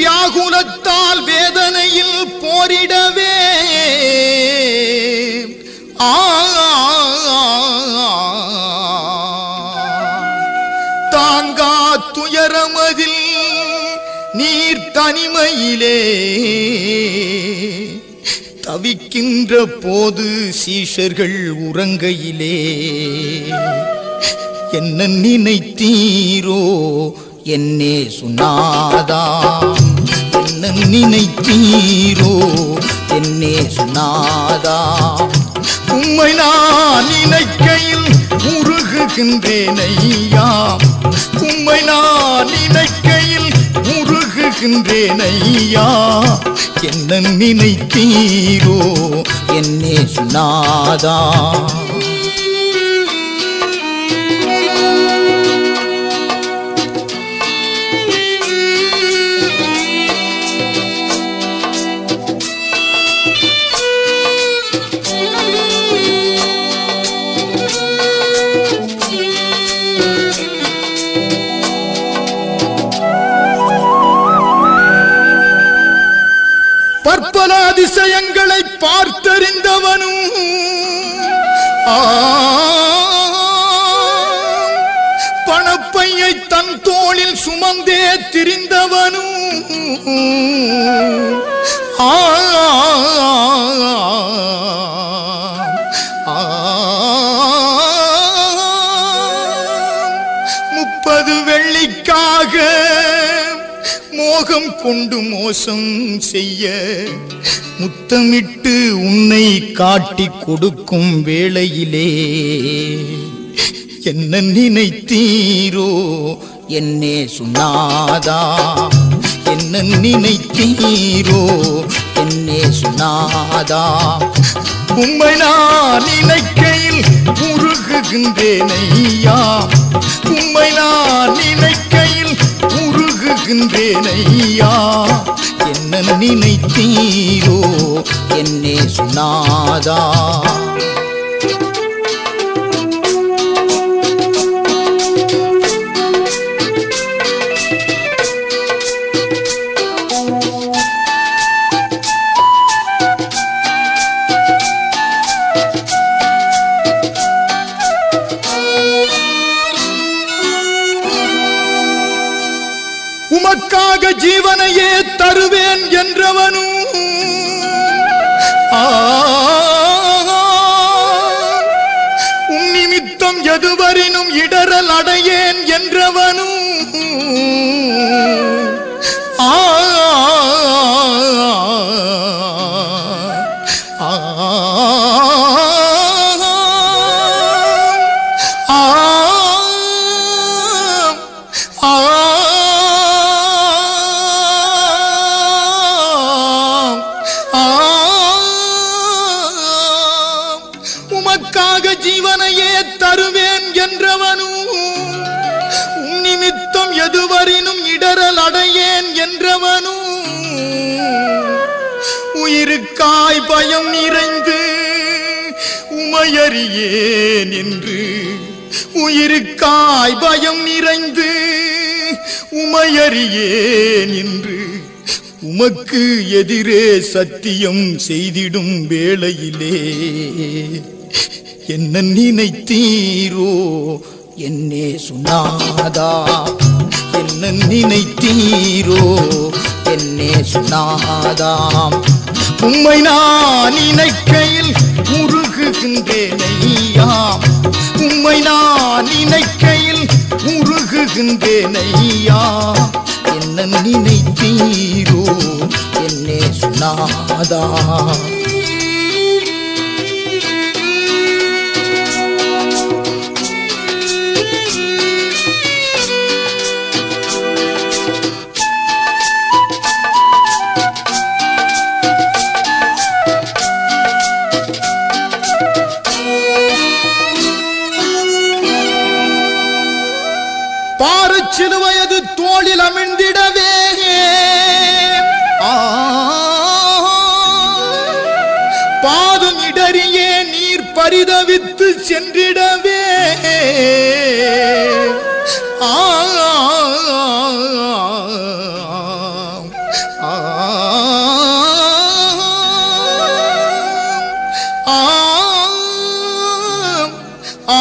வியாகுலத்தால் வேதனையில் போரிடவே தாங்கா துயரமதில் நீர் தனிமையிலே தவிக்கின்ற போது சீஷர்கள் உறங்கையிலே என்ன நினைத்தீரோ என்னே சுனாதா என்ன நினைத்தீரோ என்னே சுனாதா உம்மை நான் நினைக்கையில் உருகுகின்றேன் ஐயா உம்மை நான் நினைக்கையில் உருகுகின்றேன் ஐயா என்ன நினைத்தீரோ என்னே சுனாதா பற்பல அதிசயங்களை பார்த்தறிந்தவனும் பணப்பையை தன் தோளில் சுமந்தே திரிந்தவனும் முப்பது வெள்ளிக்காக மோகம் கொண்டு மோசம் செய்ய முத்தமிட்டு உன்னை காட்டி கொடுக்கும் வேளையிலே என்ன நினைத்தீரோ என்னே சுனாதா என்ன நினைத்தீரோ என்னே சுனாதா உம்மை நான் நினைக்கையில் உருகுகின்றேன் ஐயா உம்மை நான் நினைக்கையில் உருகுகின்றேன் ஐயா என்ன நினைத்தீரோ என்னே சுனாதா உமக்காக ஜீவனையே தருவேன் என்றவனும் உன் நிமித்தம் எதுவரினும் இடரல் அடையேன் என்றவனும் உமக்காக ஜீவனையே தருவேன் என்றவனும் உன் நிமித்தம் எதுவரினும் இடரல் அடையேன் என்றவனும் உயிருக்காய் பயம் நிறைந்து உமையறியேன் என்று உயிருக்காய் பயம் நிறைந்து உமையறியேன் என்று உமக்கு எதிரே சத்தியம் செய்திடும் வேளையிலே என்ன நினைத்தீரோ என்னே சுனாதா என்ன நினைத்தீரோ என்னே சுனாதா உம்மை நான் நினைக்கையில் உருகுகின்றேன் ஐயா உம்மை நான் நினைக்கையில் உருகுகின்றேன் ஐயா என்ன நினைத்தீரோ என்னே சுனாதா சிலுவையது தோளில் அமிழ்ந்திடவே பாதம் இடறியே நீர் பரிதவித்து சென்றிடவே ஆ ஆ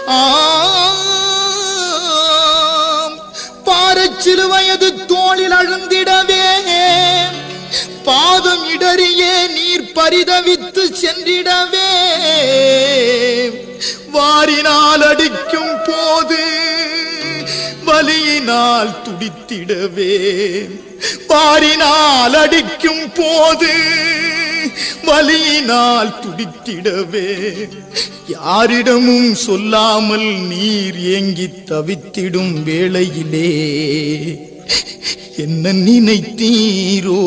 ஆ பாரச்சிலுவையது தோளில் அழுந்திடவே பாதம் இடறியே நீர் பரிதவித்து சென்றிடவே வாரினால் அடிக்கும் போது வலியினால் துடித்திடவே வாரினால் அடிக்கும் போது வலியினால் துடித்திடவே யாரிடமும் சொல்லாமல் நீர் ஏங்கி தவித்திடும் வேளையிலே என்ன நினைத்தீரோ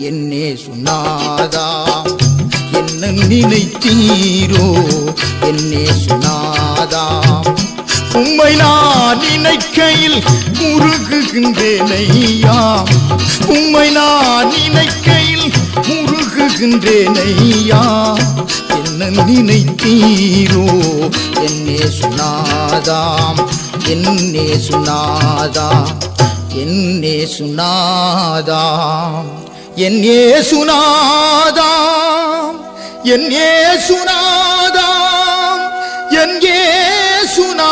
என்னே சுனாதா என்ன நினைத்தீரோ என்னே சுனாதா உம்மை நான் நினைக்கையில் முருகுகின்றேனையா உம்மை நான் நினைக்கையில் முருகுகின்றேனையா என்ன நினைத்தீரோ என்னே சுனாதாம் என்னே சுனாதாம் என்னே சுனாதாம் என்னே சுனாதாம் என்னே சுனாதாம் என்னே சுனா